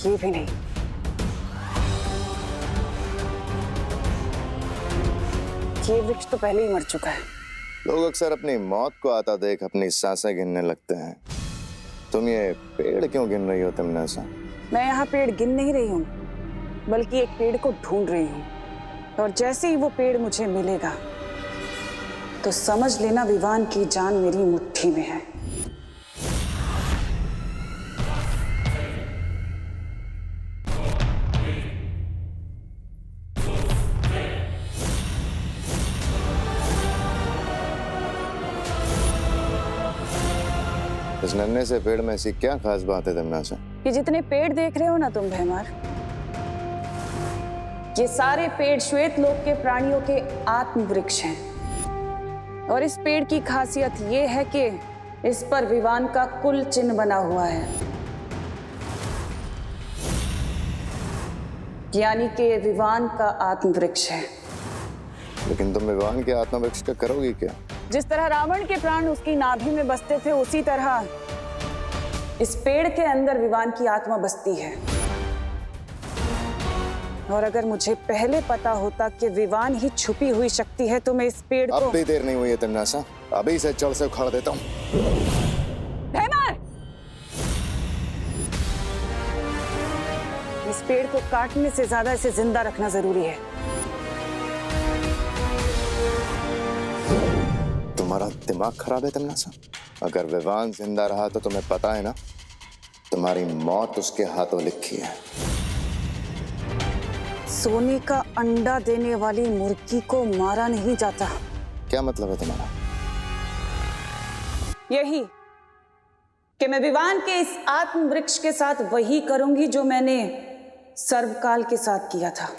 ये भी नहीं। ये वृक्ष तो पहले ही मर चुका है। लोग अक्सर अपनी मौत को आता देख अपनी सांसें गिनने लगते हैं। तुम ये पेड़ क्यों गिन रही हो तमन्ना? मैं यहाँ पेड़ गिन नहीं रही हूँ, बल्कि एक पेड़ को ढूंढ रही हूँ। और जैसे ही वो पेड़ मुझे मिलेगा तो समझ लेना विवान की जान मेरी मुट्ठी में है। इस नन्हे से पेड़ में ऐसी क्या खास बात है तमन्ना? ये जितने पेड़ देख रहे हो ना तुम भैमार, ये सारे पेड़ श्वेत लोक के प्राणियों के आत्म वृक्ष हैं। और इस पेड़ की खासियत ये है कि इस पर विवान का कुल चिन्ह बना हुआ है, यानी कि विवान का आत्म वृक्ष है। लेकिन तुम विवान के आत्म वृक्ष का करोगी क्या? जिस तरह रावण के प्राण उसकी नाभि में बसते थे, उसी तरह इस पेड़ के अंदर विवान की आत्मा बसती है। और अगर मुझे पहले पता होता कि विवान ही छुपी हुई शक्ति है तो मैं इस पेड़ को... अब भी देर नहीं हुई है तमन्ना, अभी से जड़ से उखाड़ देता हूँ। भैमार! इस पेड़ को काटने से ज्यादा इसे जिंदा रखना जरूरी है। तुम्हारा दिमाग खराब है तमन्ना? अगर विवान जिंदा रहा तो तुम्हें पता है ना, तुम्हारी मौत उसके हाथों लिखी है। सोने का अंडा देने वाली मुर्गी को मारा नहीं जाता। क्या मतलब है तुम्हारा? यही कि मैं विवान के इस आत्म वृक्ष के साथ वही करूंगी जो मैंने सर्वकाल के साथ किया था।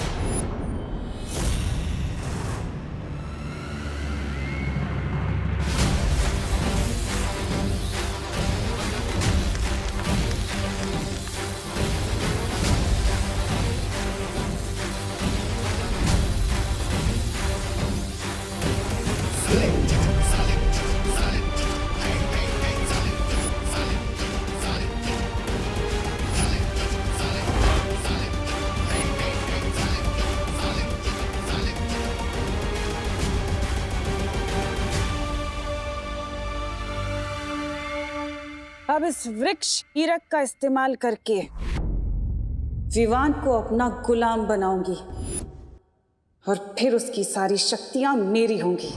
अब इस वृक्ष हीरक का इस्तेमाल करके विवान को अपना गुलाम बनाऊंगी और फिर उसकी सारी शक्तियां मेरी होंगी।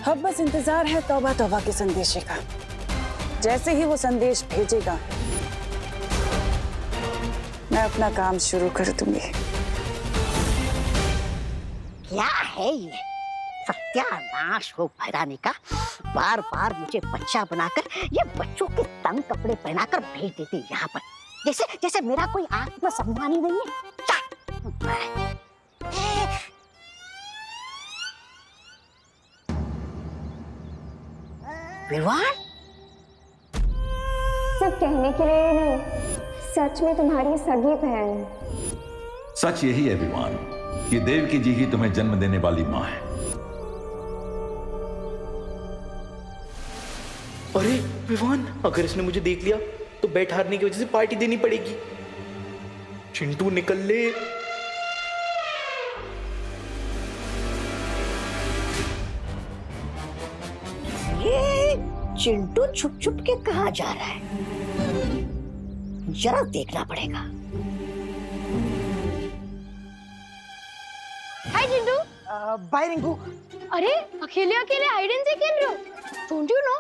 अब बस इंतजार है तौबा तौबा के संदेशे का। जैसे ही वो संदेश भेजेगा मैं अपना काम शुरू कर दूंगी। क्या है ये सत्यानाश हो भैरानी का? बार बार मुझे बच्चा बनाकर ये बच्चों के तंग कपड़े पहनाकर भेज देते यहाँ पर, जैसे जैसे मेरा कोई आत्मसम्मान ही नहीं है। विवान सिर्फ कहने के लिए नहीं, सच में तुम्हारी सगी बहन। सच यही है विवान, ये देवकी जी ही तुम्हें जन्म देने वाली माँ है। अरे विवान, अगर इसने मुझे देख लिया तो बैट हारने की वजह से पार्टी देनी पड़ेगी। चिंटू निकल ले। ये चिंटू छुप छुप के कहाँ जा रहा है? जरा देखना पड़ेगा। हाय चिंटू। बाय रिंकू। अरे अकेले अकेले हाइड एंड सीक खेल रहे हो? Don't you know,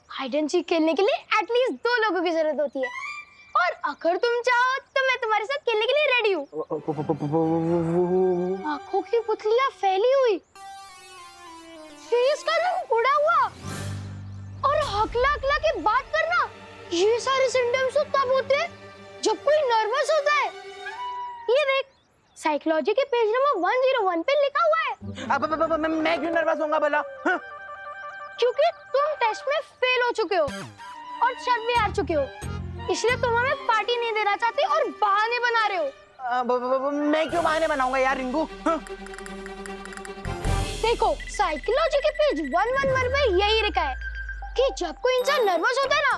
hide and seek खेलने के लिए एटलीस्ट 2 लोगों की जरूरत होती है। और अगर तुम चाहो तो मैं तुम्हारे साथ खेलने के लिए रेडी हूँ। आंखों की पुतलियां फैली हुई, फेस का रंग उड़ा हुआ और हकला हकला के बात करना, ये सारे सिम्टम्स तो तब होते हैं जब कोई नर्वस होता है। ये देख, साइकोलॉजी के पेज नंबर 101 पे लिखा हुआ है। अब मैं क्यों नर्वस होऊंगा भला? क्योंकि तुम टेस्ट में फेल हो चुके हो और शर्त भी हार चुके हो, इसलिए तुम हमें पार्टी नहीं देना चाहते और बहाने बना रहे हो। मैं क्यों बहाने बनाऊंगा यार रिंकू? देखो, साइकोलॉजी के पेज 111 पे यही लिखा है, कि जब कोई इंसान नर्वस होता है ना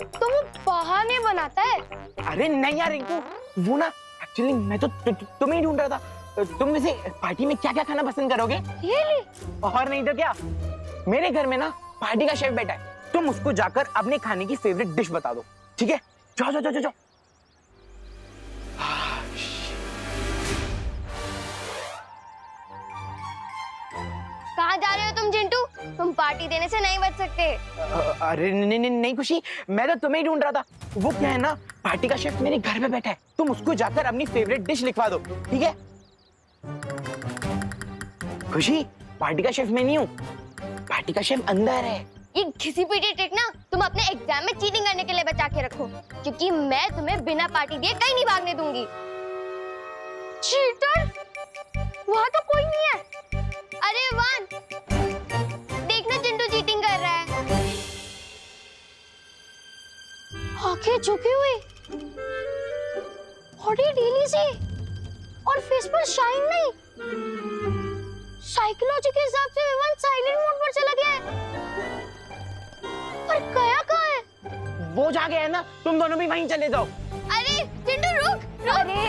तो वो बहाने बनाता है। अरे नहीं यार रिंकू, वो ना एक्चुअली मैं तो तुम्हें ही ढूंढ रहा था। तुम वैसे पार्टी में क्या क्या खाना पसंद करोगे? Really? और नहीं तो क्या, मेरे घर में ना पार्टी का शेफ बैठा है, तुम उसको जाकर अपने खाने की फेवरेट डिश बता दो, ठीक है? जाओ जाओ जाओ जाओ। कहाँ जा रहे हो तुम चिंटू? तुम पार्टी देने से नहीं बच सकते। अरे नहीं खुशी, मैं तो तुम्हें ही ढूंढ रहा था। वो क्या है ना, पार्टी का शेफ मेरे घर पे बैठा है, तुम उसको जाकर अपनी फेवरेट डिश लिखवा दो, ठीक है? खुशी, पार्टी का शेफ मैं नहीं हूँ, पार्टी का शेफ अंदर है। ये घिसी पिटी ट्रिक ना तुम अपने एग्जाम में चीटिंग करने के लिए बचा के रखो, क्योंकि मैं तुम्हें बिना पार्टी दिए कहीं नहीं भागने दूंगी। चीटर? वहाँ तो कोई नहीं है। अरे वान, देखना चिंटू चीटिंग कर रहा है। आंखें झुकी हुई, बॉडी ढीली सी और फेस पर शाइन नहीं। साइकोलॉजी के हिसाब से विवान साइलेंट मोड पर चला गया है। पर गया कहाँ है? वो जा गया है ना, तुम दोनों भी वहीं चले जाओ। अरे चिंटू रुक। अरे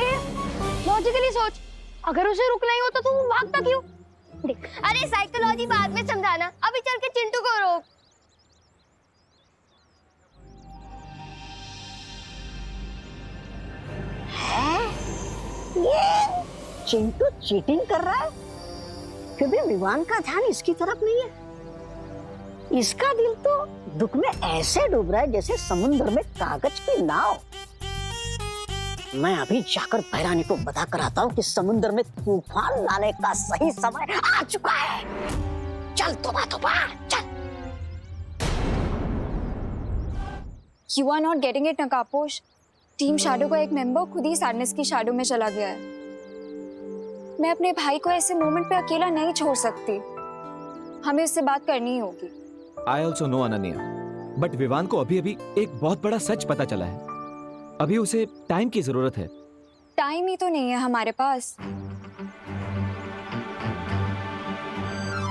लॉजिकली सोच, अगर उसे रुकना ही होता तो वो भागता क्यों? देख, अरे साइकोलॉजी बाद में समझाना, अभी चल के चिंटू को रोक। ये चिंटू चीटिंग कर रहा है, क्योंकि विवान का ध्यान इसकी तरफ नहीं है। इसका दिल तो दुख में ऐसे डूब रहा है जैसे समुद्र में कागज की नाव। मैं अभी जाकर भैरानी को बता कर आता हूँ कि समुद्र में तूफान लाने का सही समय आ चुका है। चल तोबा तोबा चल। You are not getting it, नकापोश। टीम शैडो का एक मेंबर खुद ही सैडनेस की शैडो में चला गया है। मैं अपने भाई को ऐसे मोमेंट पे अकेला नहीं छोड़ सकती। हमें उससे बात करनी ही होगी। I also know Ananya, but Vivaan को अभी अभी एक बहुत बड़ा सच पता चला है। अभी उसे टाइम की जरूरत है। टाइम ही तो नहीं है हमारे पास।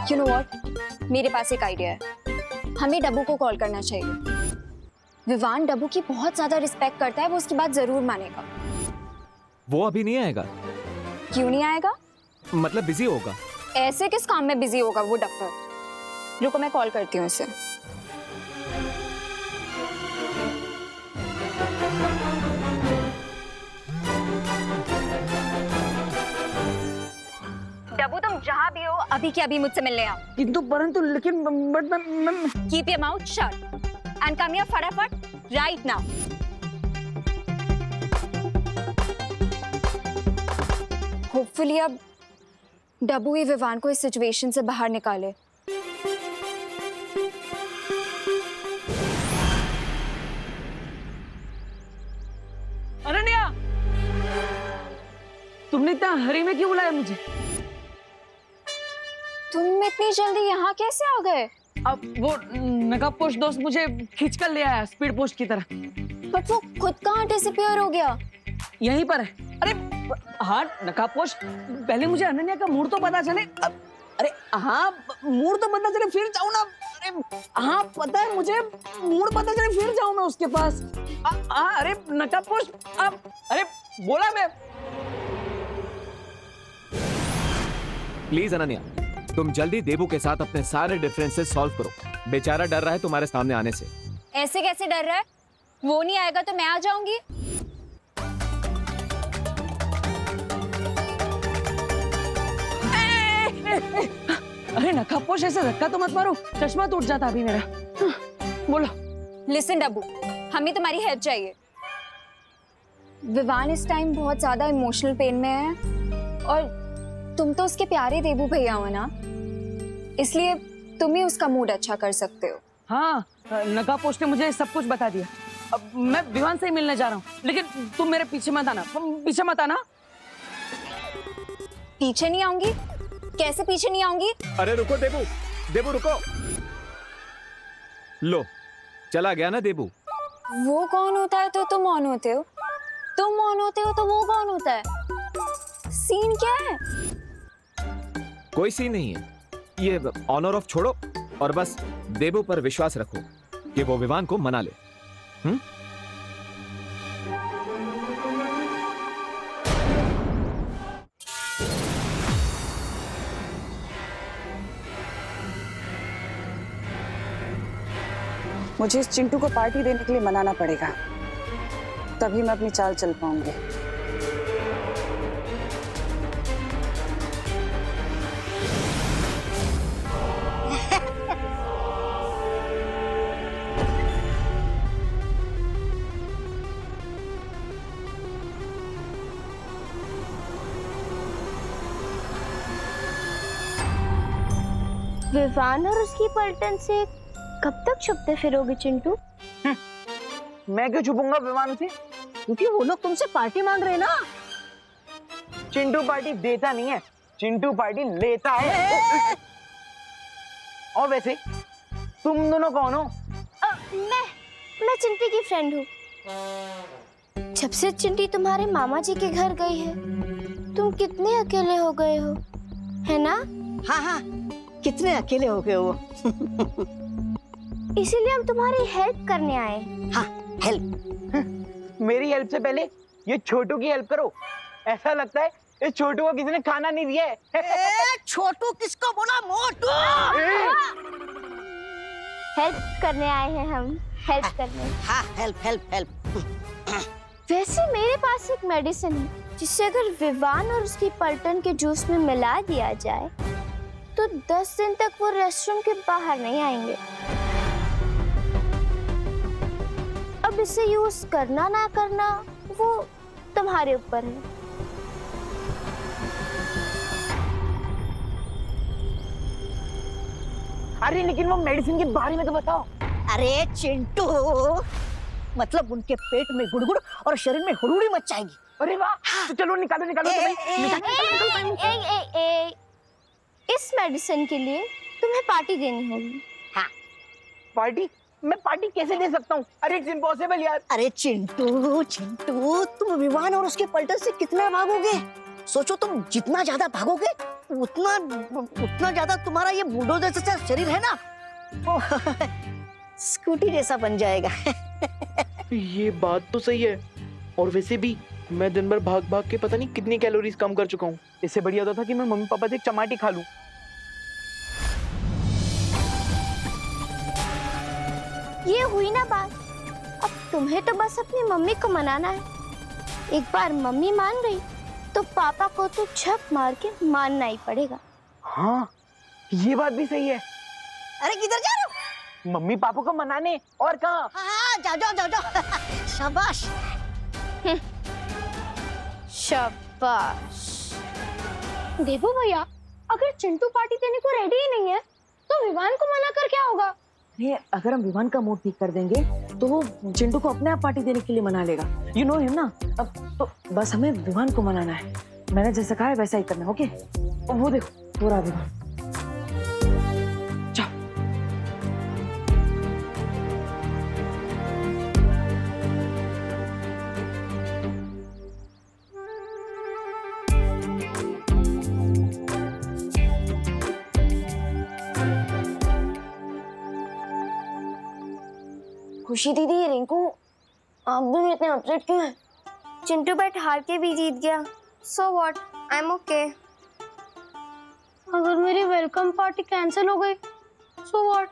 You know what? मेरे पास एक आइडिया है। हमें डब्बू को कॉल करना चाहिए। विवान डब्बू की बहुत ज्यादा रिस्पेक्ट करता है, वो उसकी बात जरूर मानेगा। वो अभी नहीं आएगा। क्यों नहीं आएगा? मतलब बिजी होगा। ऐसे किस काम में बिजी होगा वो डॉक्टर? रुको मैं कॉल करती हूँ उसे। डब्बू तुम जहाँ भी हो अभी के अभी मुझसे मिलने आओ। किंतु परंतु लेकिन बट मैं Keep your mouth shut and come here फटाफट right now. Hopefully अब डब्बू ही विवान को इस सिचुएशन से बाहर निकाले। अनन्या, तुमने इतना हरी में क्यों बुलाया मुझे? तुम इतनी जल्दी यहाँ कैसे आ गए? अब वो नकाबपोश दोस्त मुझे खींच कर ले आया स्पीड पोस्ट की तरह। बट वो खुद कहाँ डिसअपीयर हो गया? यहीं पर है। अरे हाँ नकाबपोश, पहले मुझे अनन्या का मूड तो पता चले। अरे हाँ मूड तो पता चले फिर जाऊँ ना। अरे हाँ पता है मुझे, मूड पता चले फिर जाऊँ मैं उसके पास। अरे नकाबपोश, अरे बोला मैं। प्लीज अनन्या, तुम जल्दी देबू के साथ अपने सारे डिफरेंसेस सॉल्व करो। बेचारा डर रहा है तुम्हारे सामने आने से। ऐसे कैसे डर रहा है? वो नहीं आएगा तो मैं आ जाऊंगी। अरे नकाबपोश ऐसे धक्का तो मत मारो, चश्मा टूट जाता अभी मेरा। बोलो। लिसन डब्बू, हमें तुम्हारी हेल्प चाहिए। विवान इस टाइम बहुत ज्यादा इमोशनल पेन में है और तुम तो उसके प्यारे देबू भैया हो ना, इसलिए तुम ही उसका मूड अच्छा कर सकते हो। हाँ नकाबपोश ने मुझे सब कुछ बता दिया। अब मैं विवान से ही मिलने जा रहा हूँ, लेकिन तुम मेरे पीछे मत आना, पीछे मत आना। पीछे नहीं आऊंगी? कैसे पीछे नहीं आऊंगी? अरे रुको देबू, देबू रुको। लो चला गया ना देबू। वो कौन होता है तो तुम ऑन होते हो, तुम ऑन होते हो तो वो कौन होता है? सीन क्या है? कोई सीन नहीं है, ये ऑन और ऑफ छोड़ो, और बस देबू पर विश्वास रखो कि वो विवान को मना ले। मुझे इस चिंटू को पार्टी देने के लिए मनाना पड़ेगा, तभी मैं अपनी चाल चल पाऊंगी। विवान और उसकी पलटन से कब तक छुपते फिरोगे चिंटू? मैं क्यों छुपूंगा विवान से? क्योंकि वो लोग तुमसे पार्टी मांग रहे हैं ना। चिंटू पार्टी देता नहीं है, चिंटू पार्टी लेता है। और वैसे तुम दोनों कौन हो? मैं चिंटी की फ्रेंड हूँ। जब से चिंटी तुम्हारे मामा जी के घर गई है, तुम कितने अकेले हो गए हो, है ना? हाँ हाँ, कितने अकेले हो गए हो। इसीलिए हम तुम्हारी हेल्प करने आए। हाँ, हेल्प। मेरी हेल्प से पहले ये छोटू की हेल्प करो। ऐसा लगता है इस छोटू को किसी ने खाना नहीं दिया है। छोटू किसको बोला? मोटू। हेल्प करने आए हैं हम, हेल्प करने। हाँ, हेल्प हेल्प हेल्प। वैसे मेरे पास एक मेडिसिन है जिससे अगर विवान और उसकी पलटन के जूस में मिला दिया जाए तो 10 दिन तक वो रेस्टरूम के बाहर नहीं आएंगे। अब इसे यूज करना ना करना वो तुम्हारे ऊपर है। अरे लेकिन वो मेडिसिन के बारे में तो बताओ। अरे चिंटू, मतलब उनके पेट में गुड़गुड़ और शरीर में हुड़ुड़ी मच जाएगी। अरे वाह, तो चलो निकालो निकालो इस मेडिसिन के लिए तुम्हें पार्टी देनी होगी। हाँ। पार्टी? मैं पार्टी कैसे दे सकता हूँ? अरे इट्स इम्पॉसिबल यार। अरे चिंटू चिंटू, तुम विवान और उसके पलटन से कितना भागोगे? सोचो, तुम जितना ज्यादा भागोगे उतना ज्यादा तुम्हारा ये बुलडोजर जैसा शरीर है ना, वो स्कूटी जैसा बन जाएगा। ये बात तो सही है। और वैसे भी मैं दिन भर भाग भाग के पता नहीं कितनी कैलोरीज कम कर चुका हूँ। इससे बढ़िया होता था कि मैं मम्मी पापा से एक चमाटी खा लूं। ये हुई ना बात। अब तुम्हें तो बस अपनी मम्मी को मनाना है। एक बार मम्मी मान गई तो पापा को तो झक मार के मानना ही पड़ेगा। हाँ, ये बात भी सही है। अरे किधर जा रहे हो? मम्मी पापा को मनाने। और कहाँ? हाँ, जाओ। शाबाश। शाबाश। देखो भैया, अगर चिंटू पार्टी देने को रेडी ही नहीं है तो विवान को मना कर क्या होगा? ये अगर हम विवान का मूड ठीक कर देंगे तो वो चिंटू को अपने आप पार्टी देने के लिए मना लेगा। यू नो हिम ना। अब तो बस हमें विवान को मनाना है। मैंने जैसा कहा है वैसा ही करना है। ओके? वो देखो पूरा विवान। जाओ। खुशी दीदी, रिंकू, आप दोनों इतने अपसेट क्यों हैं? चिंटू बैट हार के भी जीत गया। So what, I am okay. अगर मेरी वेलकम पार्टी कैंसिल हो गई so what,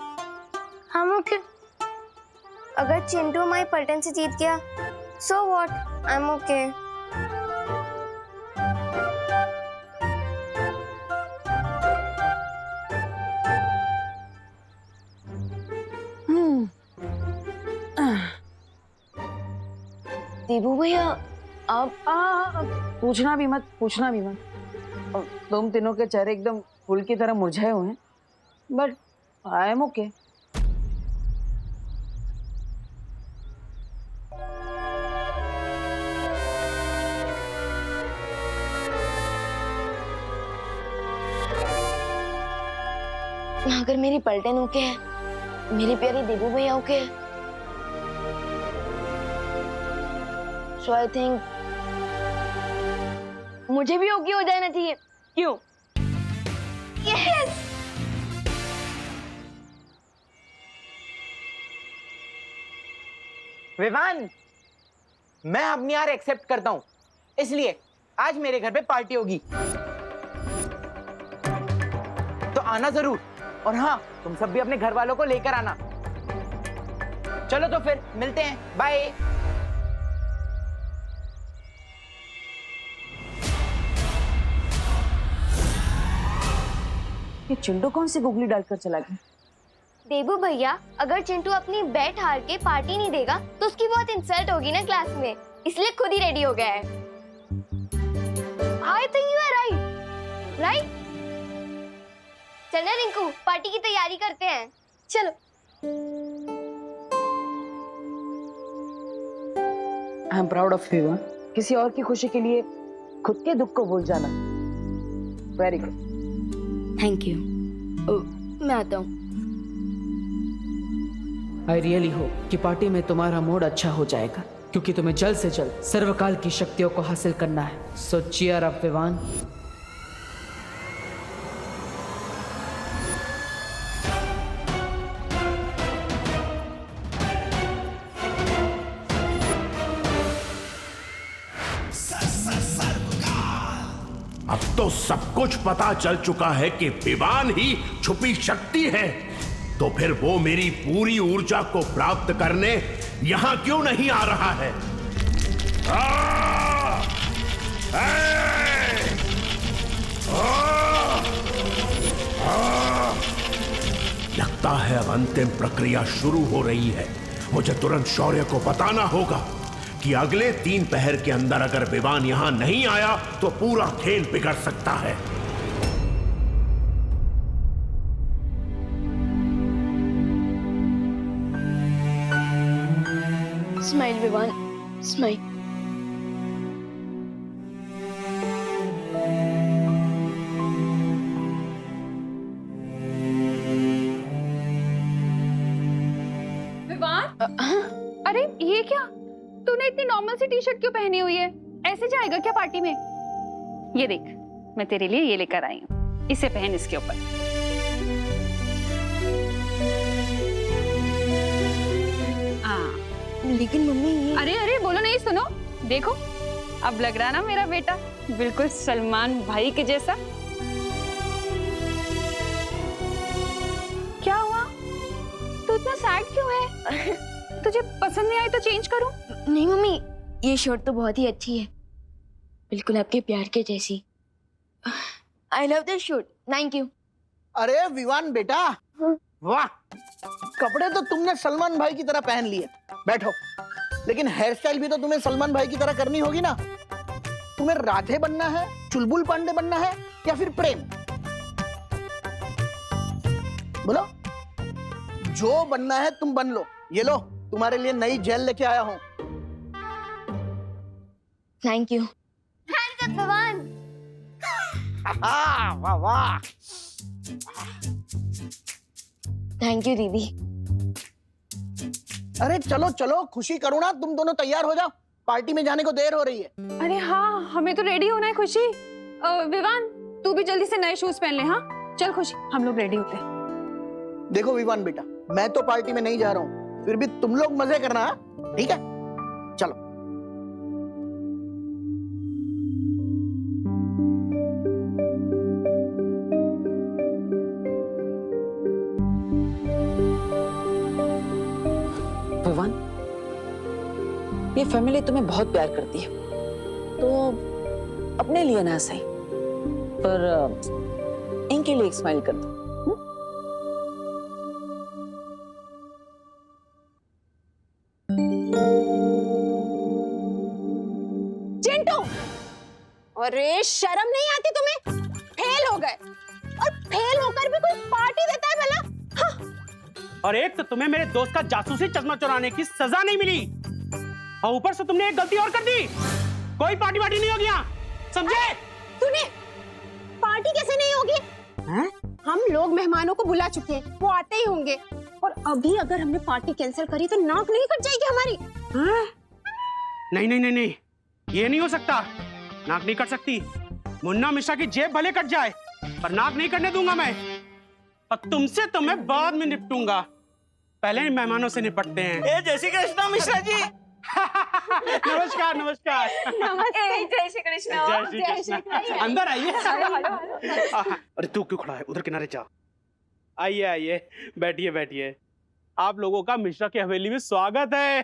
I am okay. अगर चिंटू हमारी पलटन से जीत गया so what, I am okay. Debu भैया, आप पूछना भी मत। तुम तीनों के चेहरे एकदम फूल की तरह मुरझाए हुए हैं, बट आई एम ओके। अगर मेरी पलटन ओके है, मेरी प्यारी देबू भैया ओके है, सो आई थिंक मुझे भी ओके हो जाना चाहिए। क्यों? यस। विवान, मैं अपनी हार एक्सेप्ट करता हूँ, इसलिए आज मेरे घर पे पार्टी होगी, तो आना जरूर। और हाँ, तुम सब भी अपने घर वालों को लेकर आना। चलो तो फिर मिलते हैं, बाय। ये चिंटू कौन सी गुगली डालकर चला गया? देबू भैया, अगर चिंटू अपनी बैट हार के पार्टी नहीं देगा तो उसकी बहुत इंसल्ट होगी ना क्लास में, इसलिए खुद ही रेडी हो गया है। I think you are right, right? चल ना रिंकू, पार्टी की तैयारी करते हैं, चलो। I am proud of you. किसी और की खुशी के लिए खुद के दुख को भूल जाना, वेरी गुड। Thank you. मैं आता हूँ। आई रियली होप कि पार्टी में तुम्हारा मूड अच्छा हो जाएगा, क्योंकि तुम्हें जल्द से जल्द सर्वकाल की शक्तियों को हासिल करना है। सो चीयर अप विवान। अब तो सब कुछ पता चल चुका है कि विवान ही छुपी शक्ति है, तो फिर वो मेरी पूरी ऊर्जा को प्राप्त करने यहां क्यों नहीं आ रहा है? लगता है अब अंतिम प्रक्रिया शुरू हो रही है। मुझे तुरंत शौर्य को बताना होगा कि अगले 3 पहर के अंदर अगर विवान यहां नहीं आया तो पूरा खेल बिगड़ सकता है। Smile Vivaan, smile. विवान, अरे ये क्या? तूने इतनी नॉर्मल सी टी शर्ट क्यों पहनी हुई है? ऐसे जाएगा क्या पार्टी में? ये देख, मैं तेरे लिए ये लेकर आई हूँ, इसे पहन इसके ऊपर। लेकिन मम्मी ये... अरे अरे बोलो नहीं, सुनो, देखो अब लग रहा ना मेरा बेटा बिल्कुल सलमान भाई के जैसा। क्या हुआ? तू इतना सैड क्यों है? तुझे पसंद नहीं आई तो चेंज करूं? नहीं मम्मी, ये शर्ट तो बहुत ही अच्छी है, बिल्कुल आपके प्यार के जैसी। I love this shirt, thank you. अरे विवान बेटा, वाह, कपड़े तो तुमने सलमान भाई की तरह पहन लिए, बैठो। लेकिन हेयर स्टाइल भी तो तुम्हें सलमान भाई की तरह करनी होगी ना। तुम्हें राधे बनना है, चुलबुल पांडे बनना है, या फिर प्रेम? बोलो, जो बनना है तुम बन लो। ये लो, तुम्हारे लिए नई जेल लेके आया हूं। Thank you. थैंक यू भगवान। वाह वाह। थैंक यू दीदी। अरे चलो चलो, खुशी करो ना, तुम दोनों तैयार हो जाओ, पार्टी में जाने को देर हो रही है। अरे हाँ, हमें तो रेडी होना है खुशी। विवान, तू भी जल्दी से नए शूज पहन ले। हाँ चल खुशी, हम लोग रेडी होते हैं। देखो विवान बेटा, मैं तो पार्टी में नहीं जा रहा हूँ, फिर भी तुम लोग मजे करना, ठीक है? चलो। विवान, ये फैमिली तुम्हें बहुत प्यार करती है, तो अपने लिए ना सही पर इनके लिए एक स्माइल कर दो। चिंटू, अरे शर्म नहीं आती तुम्हें? फेल हो गए, और फेल होकर भी कोई पार्टी देता है भला? हाँ। और एक तो तुम्हें मेरे दोस्त का जासूसी चश्मा चुराने की सजा नहीं मिली, और ऊपर से तुमने एक गलती और कर दी। कोई पार्टी वार्टी नहीं होगी यहाँ, समझे? तूने पार्टी कैसे नहीं होगी? हम लोग मेहमानों को बुला चुके हैं, वो आते ही होंगे, और अभी अगर हमने पार्टी कैंसिल करी तो नाक नहीं कट जाएगी हमारी? नहीं नहीं नहीं नहीं, ये नहीं हो सकता, नाक नहीं कट सकती। मुन्ना मिश्रा की जेब भले कट जाए, पर नाक नहीं कटने दूंगा मैं, और तुमसे तो मैं बाद में निपटूंगा। पहले मेहमानों से निपटते हैं। ए जय श्री कृष्ण मिश्रा जी। नमस्कार नमस्कार। जय श्री कृष्ण। जय श्री कृष्ण। अंदर आइए। अरे तू क्यों खड़ा है, उधर किनारे जा। आइए आइए, बैठिए बैठिए। आप लोगों का मिश्रा की हवेली में स्वागत है।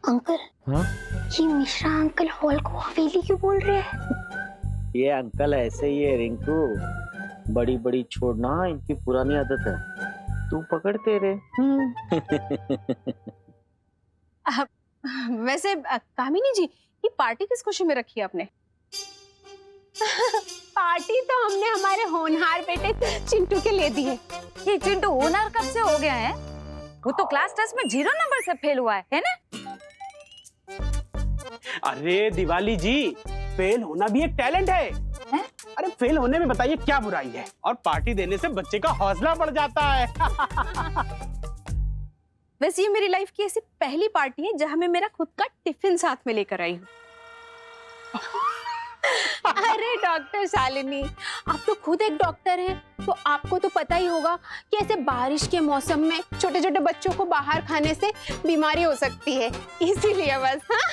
अंकल, हाँ? ये मिश्रा अंकल हॉल को हवेली क्यों बोल रहे हैं? ये अंकल ऐसे ही है रिंकू, बड़ी बड़ी छोड़ना इनकी पुरानी आदत है। तू पकड़ते रे। वैसे कामिनी जी, ये पार्टी किस खुशी में रखी है आपने? पार्टी तो हमने हमारे होनहार बेटे चिंटू के लिए दी है। ये चिंटू होनहार कब से हो गया है? वो तो क्लास टेस्ट में 0 नंबर से फेल हुआ है ना? अरे दिवाली जी, फेल होना भी एक टैलेंट है। अरे फेल होने में बताइए क्या बुराई है, और पार्टी देने से बच्चे का हौसला बढ़ जाता है। वैसे ये मेरी लाइफ की ऐसी पहली पार्टी है जहां मैं मेरा खुद का टिफिन साथ में लेकर आई हूँ। अरे डॉक्टर शालिनी, आप तो खुद एक डॉक्टर हैं, तो आपको तो पता ही होगा कि ऐसे बारिश के मौसम में छोटे छोटे बच्चों को बाहर खाने से बीमारी हो सकती है, इसीलिए बस। हाँ?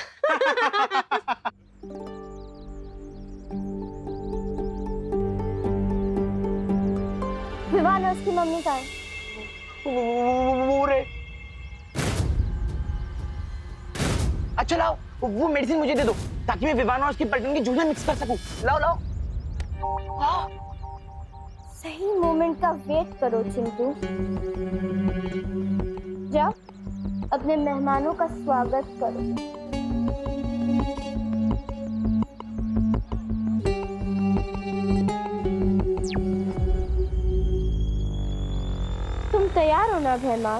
विवान उसकी मम्मी का है। अच्छा लाओ, वो मेडिसिन मुझे दे दो ताकि मैं विवान और उसकी पलटन की जूझे मिक्स कर सकूं। लाओ लाओ। सही मोमेंट का वेट करो चिंटू। जाओ अपने मेहमानों का स्वागत करो। तुम तैयार हो ना भैमा?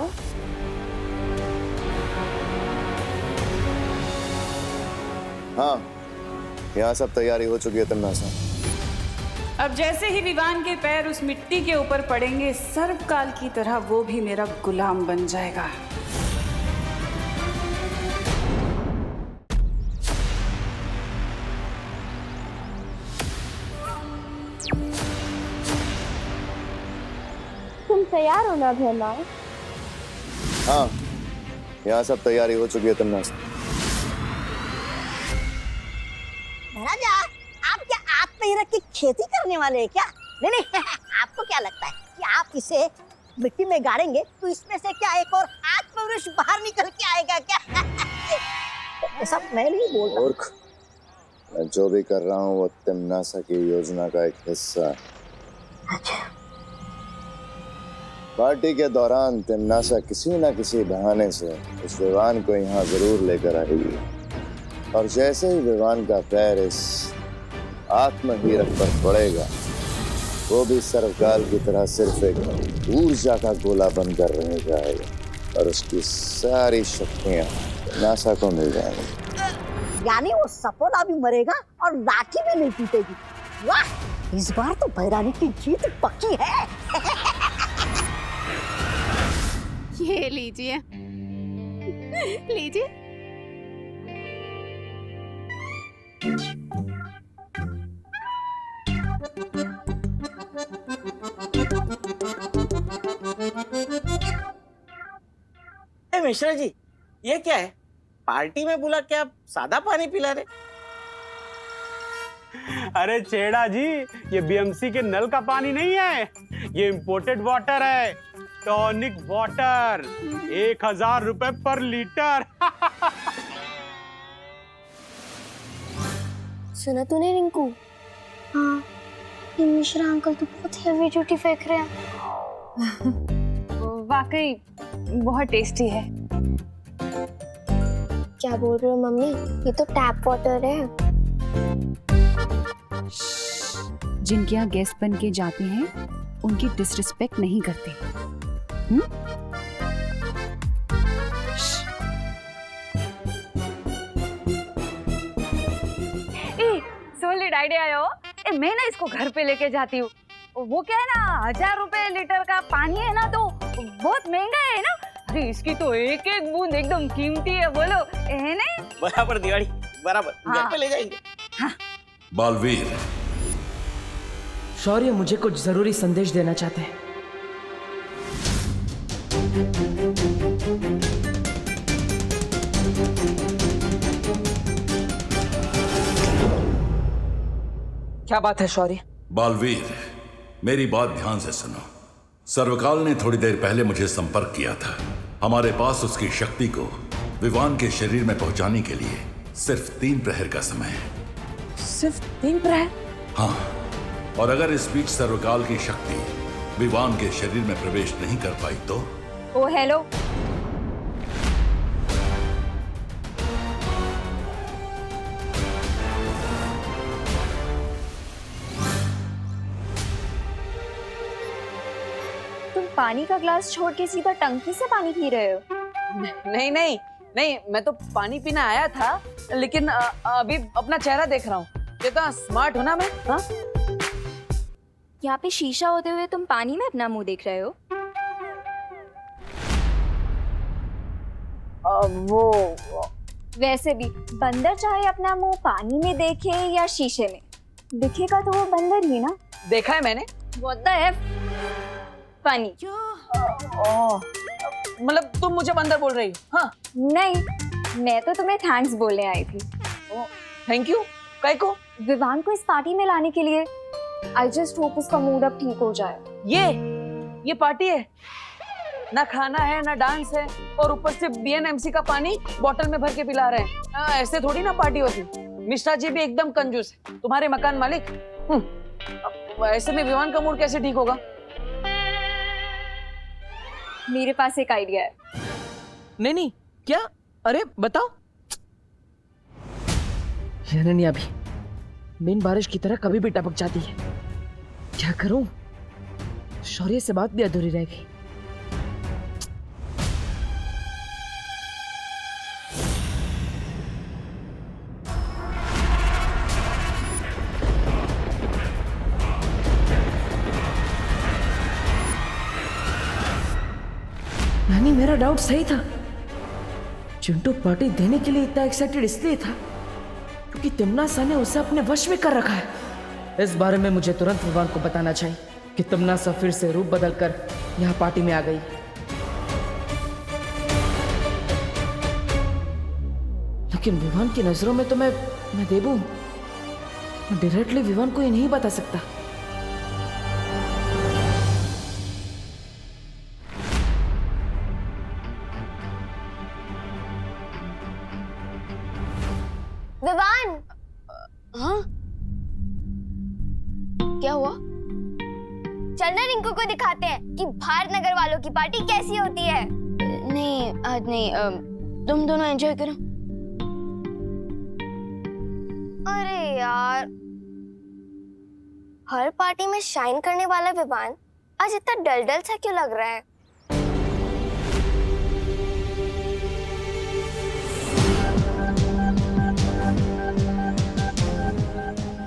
हाँ, यहाँ सब तैयारी हो चुकी है तन्नासा। अब जैसे ही विवान के पैर उस मिट्टी के ऊपर पड़ेंगे, सर्वकाल की तरह वो भी मेरा गुलाम बन जाएगा। तुम तैयार हो ना भैमा? हाँ, यहाँ सब तैयारी हो चुकी है तन्नासा। महाराजा, आप क्या आग पे ही रख के खेती करने वाले हैं क्या? नहीं नहीं, आपको क्या लगता है कि आप इसे मिट्टी में गाड़ेंगे तो इसमें से क्या एक और आत्मवृक्ष बाहर निकल के आएगा क्या? ऐसा मैं नहीं बोल रहा। मूर्ख, मैं जो भी कर रहा हूँ वो तन्नासा की योजना का एक हिस्सा है। अच्छा। पार्टी के दौरान तन्नासा किसी न किसी बहाने से उस विवान को यहाँ जरूर लेकर आएगी, और जैसे ही विवान का पैर इस आत्महीरक पर पड़ेगा, वो भी सर्वकाल की तरह सिर्फ एक ऊर्जा का गोला बनकर रह जाएगा, और उसकी सारी शक्तियां नासा को मिल जाएंगी। यानी वो सपोला भी मरेगा और लाठी भी नहीं टूटेगी। वाह, इस बार तो भैरानी की जीत पक्की है। ये लीजिए, लीजिए। ए मिश्रा जी, ये क्या है? पार्टी में बुला के आप सादा पानी पिला रहे? अरे छेड़ा जी, ये बीएमसी के नल का पानी नहीं है, ये इंपोर्टेड वाटर है, टॉनिक वाटर। 1000 रुपए पर लीटर। सुना तूने रिंकू? हाँ, ये मिश्रा अंकल तो बहुत हेवी ड्यूटी फेंक रहे हैं। वाकई बहुत टेस्टी है। क्या बोल रहे हो मम्मी? ये तो टैप वाटर है। जिनके यहाँ गेस्ट बन के जाते हैं, उनकी डिसरिस्पेक्ट नहीं करते। सॉलिड आइडिया है वो। मैं ना इसको घर पे लेके जाती हूँ। वो क्या है ना, 1000 रुपए लीटर का पानी है ना, तो बहुत महंगा है ना। अरे इसकी तो एक एक बूंद एकदम कीमती है, बोलो है ना? बराबर दिवाली, बराबर। हाँ। घर पे ले जाएंगे। बालवीर, शौर्य मुझे कुछ जरूरी संदेश देना चाहते हैं। क्या बात है शौर्य? बालवीर, मेरी बात ध्यान से सुनो। सर्वकाल ने थोड़ी देर पहले मुझे संपर्क किया था। हमारे पास उसकी शक्ति को विवान के शरीर में पहुंचाने के लिए सिर्फ 3 प्रहर का समय है। सिर्फ 3 प्रहर? हाँ, और अगर इस बीच सर्वकाल की शक्ति विवान के शरीर में प्रवेश नहीं कर पाई तो? ओ हेलो, तुम पानी का ग्लास छोड़ के सीधा टंकी से पानी पी रहे हो? नहीं नहीं नहीं, मैं तो पानी पीने आया था, लेकिन अभी अपना चेहरा देख रहा हूँ। कितना स्मार्ट हूँ ना मैं? हाँ? यहाँ पे शीशा होते हुए तुम पानी में अपना मुंह देख रहे हो? वो वैसे भी बंदर चाहे अपना मुंह पानी में देखे या शीशे में, दिखेगा तो वो बंदर ही ना। देखा है मैंने। What the F? Funny. मतलब तुम मुझे बंदर बोल रही? हाँ? नहीं, मैं तो तुम्हें थैंक्स बोलने आई थी। Thank you? काय को? विवान को इस पार्टी में लाने के लिए। I just hope उसका मूड अब ठीक हो जाए। ये पार्टी है? ना खाना है ना डांस है, और ऊपर से BNMC का पानी बोतल में भर के पिला रहे हैं। ऐसे थोड़ी ना पार्टी होती। मिश्रा जी भी एकदम कंजूस है, तुम्हारे मकान मालिक। ऐसे में विवान का मूड कैसे ठीक होगा? मेरे पास एक आइडिया है। नहीं, क्या? अरे बताओ। अनन्या भी बिन बारिश की तरह कभी भी टपक जाती है। क्या करूं? शौर्य से बात भी अधूरी रह गई। नानी, मेरा डाउट सही था। चिंटू पार्टी देने के लिए इतना एक्साइटेड इसलिए था क्योंकि तिम्नासा ने उसे अपने वश में कर रखा है। इस बारे में मुझे तुरंत विवान को बताना चाहिए कि तिम्नासा फिर से रूप बदलकर यहाँ पार्टी में आ गई। लेकिन विवान की नजरों में तो मैं देबू हूं। मैं डायरेक्टली विवान को ये नहीं बता सकता। विवान! हाँ? क्या हुआ? चलना रिंकू को दिखाते हैं कि भारत नगर वालों की पार्टी कैसी होती है। नहीं आज नहीं, तुम दोनों एंजॉय करो। अरे यार, हर पार्टी में शाइन करने वाला विवान आज इतना डल सा क्यों लग रहा है?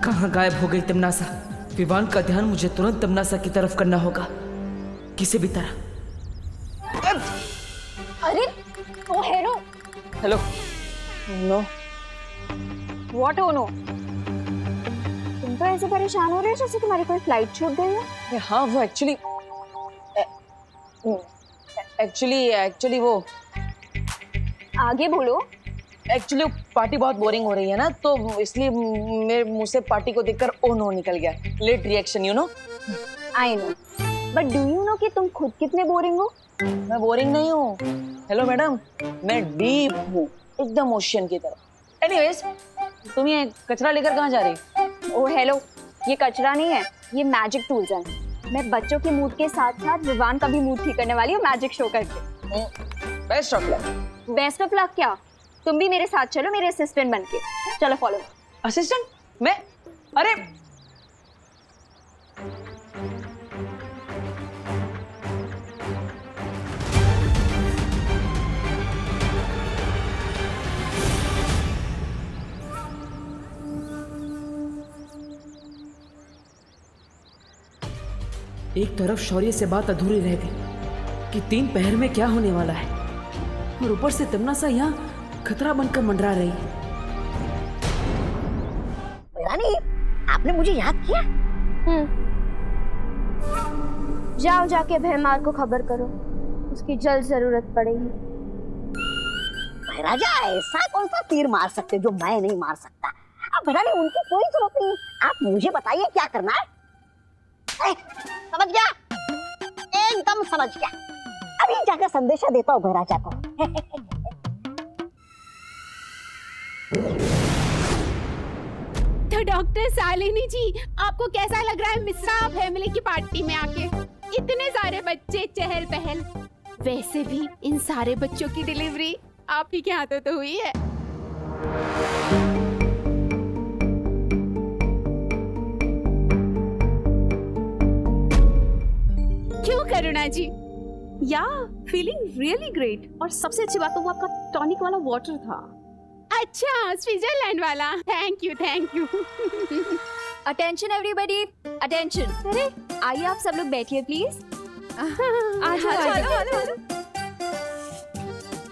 कहाँ गायब हो गई तिम्नासा? विवान का ध्यान मुझे तुरंत तिम्नासा की तरफ करना होगा, किसी भी तरह। अरे ओ hello. Hello. No. What oh no? तुम तो ऐसे परेशान हो रहे हो जैसे तुम्हारी कोई फ्लाइट छूट गई है। हाँ, वो एक्चुअली वो आगे बोलो। एक्चुअली पार्टी बहुत बोरिंग हो रही है ना, तो इसलिए मेरे मुंह से पार्टी को देखकर ओ नो निकल गया। Late reaction, you know. I know, but do you know कि तुम खुद कितने बोरिंग हो? मैं बोरिंग नहीं हूँ। हेलो मैडम, मैं डीप हूँ, एकदम ओशियन की तरह। एनीवेज, तुम ये कचरा लेकर कहाँ जा रही? ओ हेलो, ये कचरा नहीं है, ये मैजिक टूल्स हैं। मैं बच्चों के मूड के साथ साथ विवान का भी मूड ठीक करने वाली हूँ मैजिक शो करके। Best of luck. Best of luck क्या? तुम भी मेरे साथ चलो, मेरे असिस्टेंट बनके। चलो फॉलो। असिस्टेंट? मैं? अरे एक तरफ शौर्य से बात अधूरी रह गई कि 3 पहर में क्या होने वाला है, और ऊपर से तिम्नासा यहाँ खतरा बनकर मंडरा रही है। रानी, आपने मुझे याद किया? जाओ जाके भैमार को खबर करो, उसकी जल्द जरूरत पड़ेगी। राजा ऐसा कौन सा तीर मार सकते जो मैं नहीं मार सकता? अब पता नहीं, उनकी कोई जरूरत नहीं, आप मुझे बताइए क्या करना है। समझ गया? एकदम समझ गया। अभी जाकर संदेशा देता हूँ महाराजा को। तो डॉक्टर शालिनी जी, आपको कैसा लग रहा है मिश्रा फैमिली की पार्टी में आके? इतने सारे बच्चे, चहल पहल। वैसे भी इन सारे बच्चों की डिलीवरी आप ही के हाथों तो हुई है। क्यों करुणा जी? या फीलिंग रियली ग्रेट। और सबसे अच्छी बात तो वो आपका टॉनिक वाला वाटर था। अच्छा, स्विट्जरलैंड वाला। Thank you, thank you. Attention everybody, attention. अरे आइए आप सब लोग बैठिए प्लीज।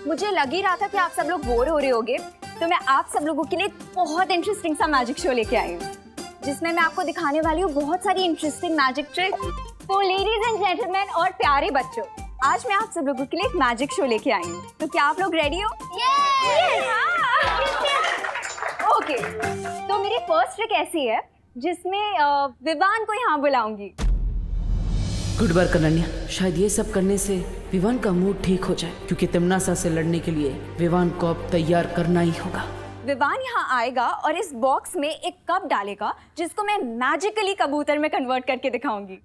मुझे लग ही रहा था कि आप सब लोग बोर हो रहे होगे, तो मैं आप सब लोगों के लिए बहुत इंटरेस्टिंग सा मैजिक शो लेके आई हूँ, जिसमें मैं आपको दिखाने वाली हूँ बहुत सारी इंटरेस्टिंग मैजिक ट्रिक। तो लेडीज एंड जेंटलमैन और प्यारे बच्चों, आज मैं आप सब लोगों के लिए एक मैजिक शो लेके आई हूँ। तो क्या आप लोग रेडी हो? ओके, तो मेरी फर्स्ट ट्रिक ऐसी है जिसमें विवान को यहाँ बुलाऊंगी। Good work Ananya. शायद ये सब करने से विवान का मूड ठीक हो जाए, क्योंकि तिम्नासा से लड़ने के लिए विवान को अब तैयार करना ही होगा। विवान यहाँ आएगा और इस बॉक्स में एक कप डालेगा, जिसको मैं मैजिकली कबूतर में कन्वर्ट करके दिखाऊंगी।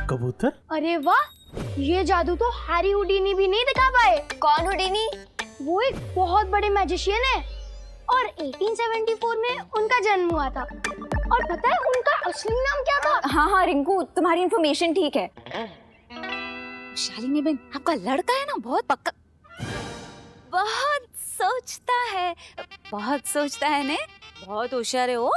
कबूतर? अरे वाह, ये जादू तो हैरी हुडीनी भी नहीं दिखा पाए। कौन हुडीनी? वो एक बहुत बड़े मैजिशियन है और 1874 में उनका जन्म हुआ था। और पता है उनका असली नाम क्या था? हाँ रिंकू, तुम्हारी इंफॉर्मेशन ठीक है। शालिनी बहन, आपका लड़का है ना बहुत पक्का, बहुत सोचता है, बहुत सोचता है ने, बहुत होशियार है वो।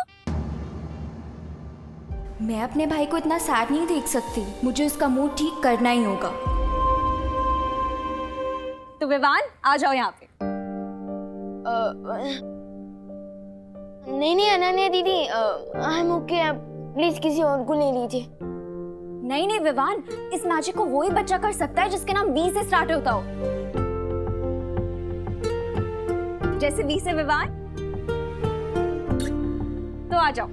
मैं अपने भाई को इतना सैड नहीं देख सकती, मुझे उसका मूड ठीक करना ही होगा। तो विवान आ जाओ यहाँ पे। नहीं अनन्या दीदी, आई एम ओके, आप प्लीज किसी और को ले लीजिए। नहीं विवान, इस मैजिक को वो ही बच्चा कर सकता है जिसके नाम वी से स्टार्ट होता हो। जैसे वी से विवान। तो आ जाओ।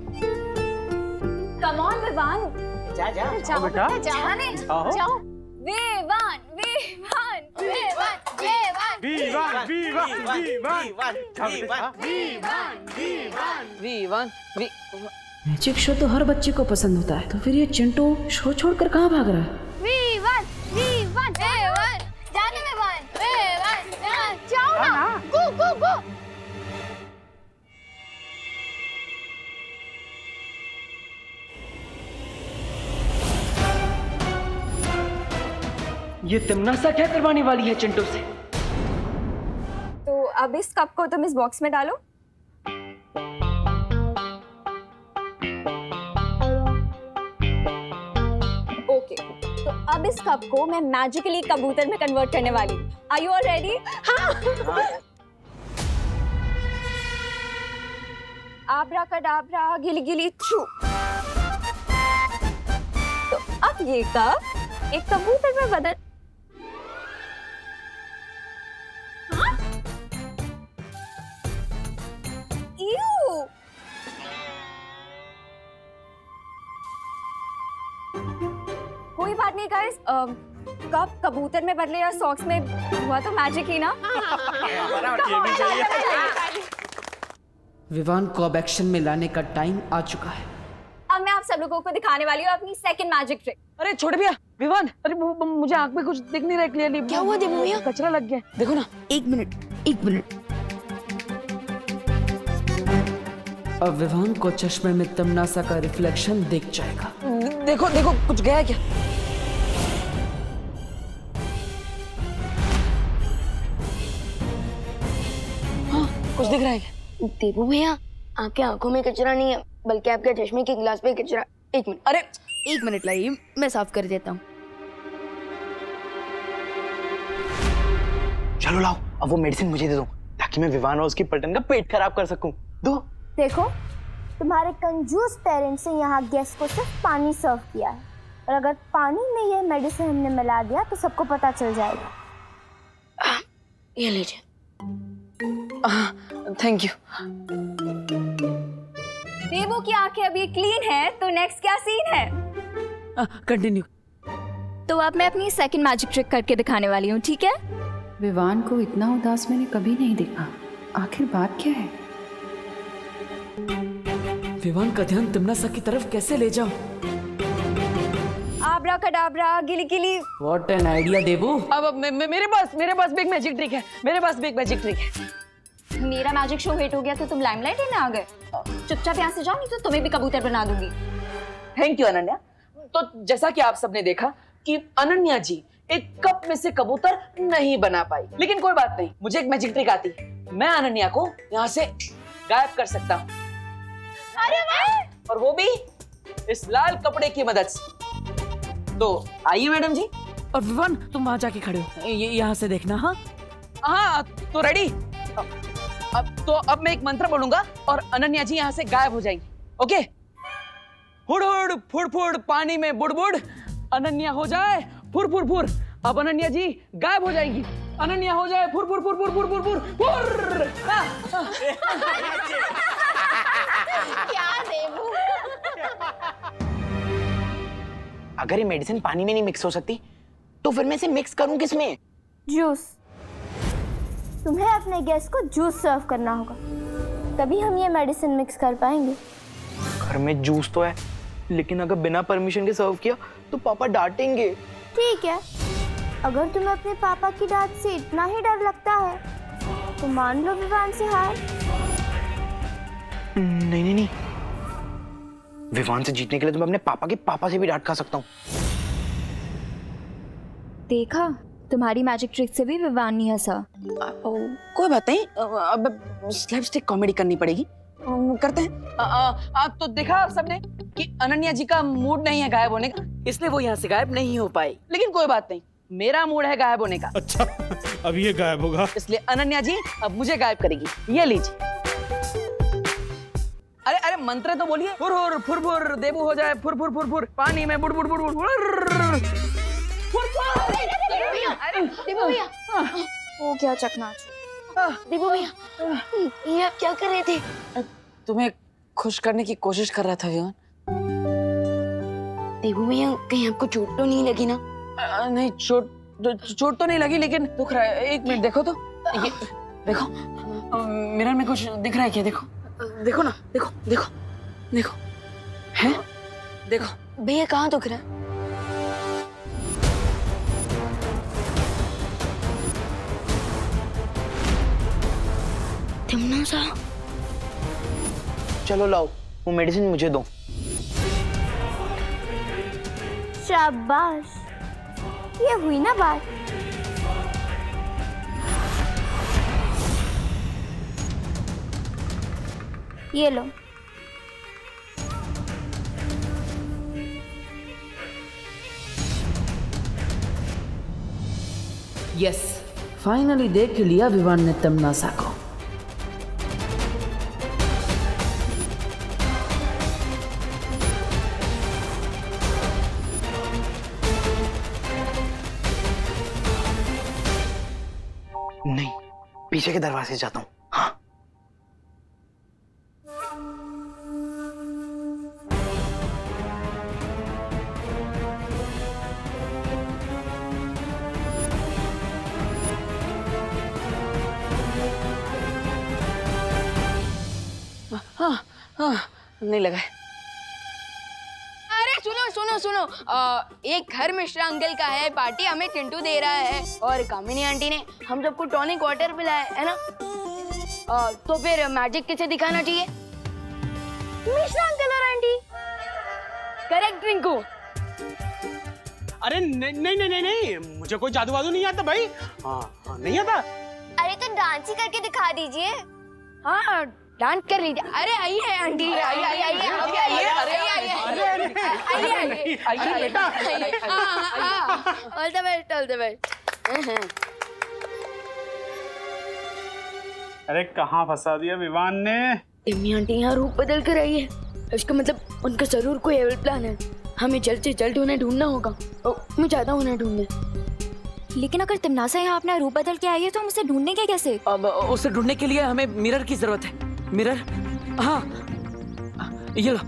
Come on Vivaan. जाओ बेटा, जाओ। विवान विवान विवान विवान विवान। मैजिक शो तो हर बच्चे को पसंद होता है, तो फिर ये चिंटू शो छोड़कर कहाँ भाग रहा है? विवान विवान विवान, जाने विवान विवान, जाओ ना, गो गो गो। ये तिम्नासा क्या करवाने वाली है चिंटू से? तो अब इस कप को तुम इस बॉक्स में डालो। ओके, तो अब इस कप को मैं मैजिकली कबूतर में कन्वर्ट करने वाली हूँ। Are you all ready? हाँ। आब्राकडाब्रा गिली गिली छू। तो अब ये कप एक कबूतर में बदल। कोई बात नहीं गाइस, कब कबूतर में बदले या सॉक्स में हुआ तो मैजिक ही ना। विवान को अब एक्शन में लाने का टाइम आ चुका है। अब मैं आप सब लोगों को दिखाने वाली हूँ अपनी सेकंड मैजिक ट्रिक। अरे छोड़ भैया, विवान, अरे मुझे आंख में कुछ दिख नहीं रहा क्लियरली। क्या हुआ देवू भैया? कचरा लग गया, देखो ना। एक मिनट। अब विवान को चश्मे में तमनासा का रिफ्लेक्शन दिख जाएगा। देखो कुछ गया क्या? हाँ, कुछ दिख रहा है क्या? देवू भैया, आपकी आंखों में कचरा नहीं है, बल्कि आपके चश्मे के गिलास पे कचरा। एक मिनट, अरे एक मिनट लाइए, मैं साफ कर देता हूँ। चलो लाओ, अब वो मेडिसिन मुझे दे दो, ताकि मैं विवान और उसकी पलटन का पेट खराब कर सकूं। दो। देखो, तुम्हारे कंजूस पेरेंट्स ने यहाँ गेस्ट को सिर्फ पानी सर्व किया है, और अगर पानी में ये मेडिसिन हमने मिला दिया तो सबको पता चल जाएगा। ये लीजिए। Thank you. देवो की आंखें अभी क्लीन है, तो नेक्स्ट क्या सीन है? कंटिन्यू। तो अब मैं अपनी सेकंड मैजिक ट्रिक करके दिखाने वाली हूँ, ठीक है? विवान को इतना उदास मैंने कभी नहीं देखा। आखिर बात क्या है? विवान का ध्यान तिम्नासा की तरफ कैसे ले जाऊं? आब्रा कडाब्रा गिली गिली। What an idea, देवू। अब मेरे पास भी एक मैजिक ट्रिक है। मेरे पास भी एक मैजिक ट्रिक है। मेरा मैजिक शो हिट हो गया तो तुम लाइमलाइट लेने आ गए। चुपचाप यहाँ से जाओ, नहीं तो तुम्हें भी कबूतर बना दूंगी। Thank you Ananya. तो जैसा कि आप सबने देखा कि अनन्या जी एक कप में से कबूतर नहीं बना पाई, लेकिन कोई बात नहीं, मुझे एक मैजिक ट्रिक आती है। मैं अनन्या को यहाँ से गायब कर सकता हूँ, और वो भी इस लाल कपड़े की मदद से। तो आइए मैडम जी। और विवान तुम वहां जाके खड़े हो, यहाँ से देखना। हाँ हाँ, तो रेडी। अब मैं एक मंत्र बोलूंगा और अनन्या जी यहाँ से गायब हो जाएंगी। ओके? हुड़ हुड़ फुड़ फुड़ पानी में बुड़ बुड़, अनन्या हो जाए फुर फुर फुर। अब अनन्या जी गायब हो जाएगी। अनन्या हो जाए फुर फुर फुर फुर फुर फुर फुर फुर। क्या देवू? अगर ये मेडिसिन पानी में नहीं मिक्स हो सकती तो फिर मैं इसे मिक्स करूं किसमें? जूस। तुम्हें अपने गेस्ट को जूस सर्व करना होगा, तभी हम ये मेडिसिन मिक्स कर पाएंगे। घर में जूस तो है, लेकिन अगर बिना परमिशन के सर्व किया तो पापा डांटेंगे। ठीक है, अगर तुम्हें अपने पापा की डांट से इतना ही डर लगता है तो मान लो विवान से हार। नहीं नहीं नहीं, विवान से जीतने के लिए तो मैं अपने पापा के पापा से भी डांट खा सकता हूँ। देखा, तुम्हारी मैजिक ट्रिक से भी विवान नहीं हंसा। कोई बात नहीं, अब स्लैपस्टिक कॉमेडी करनी पड़ेगी। करते हैं। आप तो देखा सबने कि अनन्या जी का मूड नहीं है गायब होने का, इसलिए वो यहाँ से गायब नहीं हो पाई। लेकिन कोई बात नहीं, मेरा मूड है गायब होने का। अच्छा, अब ये गायब होगा, इसलिए अनन्या जी अब मुझे गायब करेगी। ये लीजिए। अरे मंत्र तो बोलिए। फुर फुर फुर फुर, देवू हो जाए फुर फुर फुर फुर, पानी में बुड़ बुड़ बुड़ बुड़ बुड़। अरे देवू भैया, वो क्या चकनाच। देवू भैया, ये आप क्या कर रहे थे? तुम्हें खुश करने की कोशिश कर रहा था विवान। देवू भैया, कहीं आपको चोट तो नहीं लगी ना? नहीं, चोट तो नहीं लगी, लेकिन दुख रहा है। एक मिनट देखो तो, ये देखो, मिरर में कुछ दिख रहा है क्या? देखो देखो ना, देखो देखो देखो, है? देखो भैया, कहाँ दुख रहा है? तिम्नासा। चलो लाओ, वो मेडिसिन मुझे दो। शाबाश, ये हुई ना बात। ये लो। यस, फाइनली देख लिया विवान ने तिम्नासा को। नहीं, पीछे के दरवाजे जाता हूँ। हाँ, हाँ, नहीं लगा। अरे सुनो सुनो सुनो, एक घर मिश्रा अंकल का है पार्टी, हमें चिंटू दे रहा है, और कामिनी आंटी ने हम सबको टॉनिक वाटर पिलाया है ना। तो फिर मैजिक किसे दिखाना चाहिए? मिश्रा अंकल और आंटी। करेक्ट रिंकू। अरे नहीं नहीं नहीं नहीं, मुझे कोई जादू वादू नहीं आता भाई। हाँ, नहीं आता। अरे तो डांस ही करके दिखा दीजिए। हाँ, डांस कर लीजिए। अरे आइए आंटी, आइए आइए आइए आइए बेटा। All the best, all the best. अरे कहाँ फंसा दिया विवान ने। टिम्मी आंटी यहाँ रूप बदल कर आई है, इसका मतलब उनका जरूर कोई एविल प्लान है। हमें जल्द से जल्द उन्हें ढूंढना होगा। मैं चाहता हूँ उन्हें ढूंढने। लेकिन अगर तिमनासा यहाँ अपना रूप बदल के आई है तो हम उसे ढूंढने के कैसे? अब उसे ढूंढने के लिए हमें मिरर की जरूरत है। मिरर? हाँ, ये लो।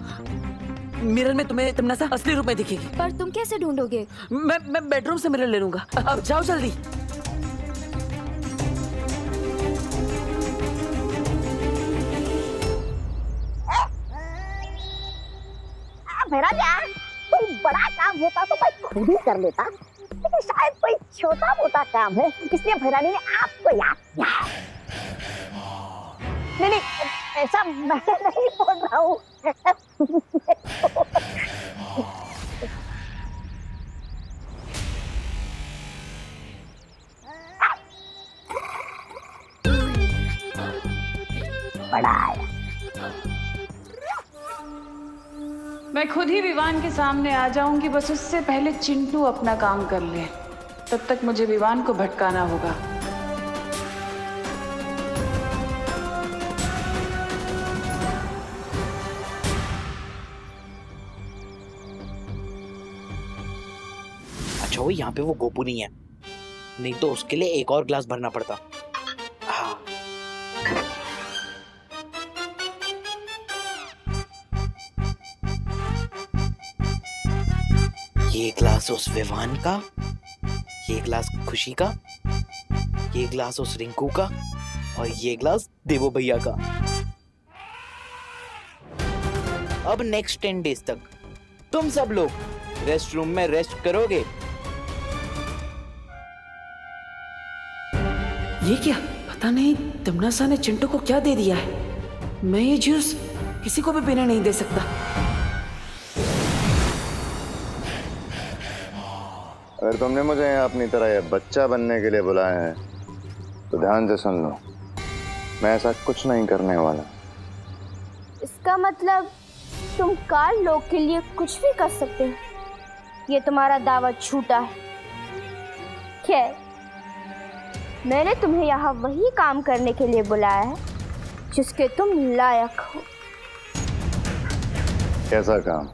मिरर में तुम्हें तिमनासा असली रूप में दिखेगी। पर तुम कैसे ढूंढोगे? मैं बेडरूम से मिरर ले लूंगा। अब जाओ जल्दी। मेरा यार कोई बड़ा काम होता तो मैं खुद ही कर लेता, लेकिन शायद कोई छोटा मोटा काम है इसलिए भैरानी ने आपको याद किया। नहीं, ऐसा मैं नहीं बोल रहा हूँ। बड़ा आया। मैं खुद ही विवान के सामने आ जाऊंगी, बस उससे पहले चिंटू अपना काम कर ले। तब तक मुझे विवान को भटकाना होगा। अच्छा वो यहाँ पे वो गोपू नहीं है, नहीं तो उसके लिए एक और ग्लास भरना पड़ता। हाँ ये ग्लास उस विवान का, ये ग्लास खुशी का, ये ग्लास उस रिंकू का और ये ग्लास देवो भैया का। अब नेक्स्ट 10 डेज तक तुम सब लोग रेस्ट रूम में रेस्ट करोगे। ये क्या? पता नहीं तिमनासा ने चिंटू को क्या दे दिया है। मैं ये जूस किसी को भी पीने नहीं दे सकता। अगर तुमने मुझे यहाँ अपनी तरह ये बच्चा बनने के लिए बुलाया है तो ध्यान से सुन लो, मैं ऐसा कुछ नहीं करने वाला। इसका मतलब तुम काल लोग के लिए कुछ भी कर सकते हो। ये तुम्हारा दावा झूठा है। खैर, मैंने तुम्हें यहाँ वही काम करने के लिए बुलाया है जिसके तुम लायक हो। कैसा काम?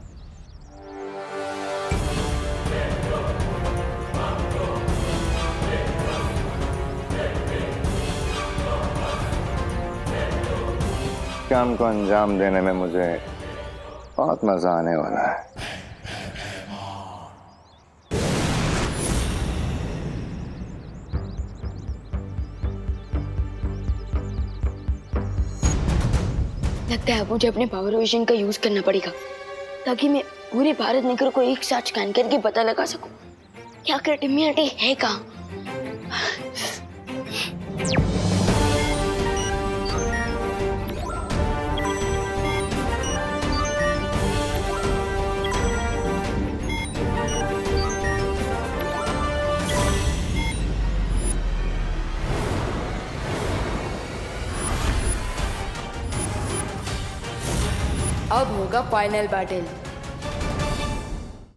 काम को अंजाम देने में मुझे बहुत मजा आने वाला है। लगता है मुझे अपने पावर विजन का यूज करना पड़ेगा ताकि मैं पूरे भारत नगर को एक साथ स्कैन करके पता लगा सकूं कि आखिर टिम्मी आंटी है कहाँ। अब होगा फाइनल बैटल।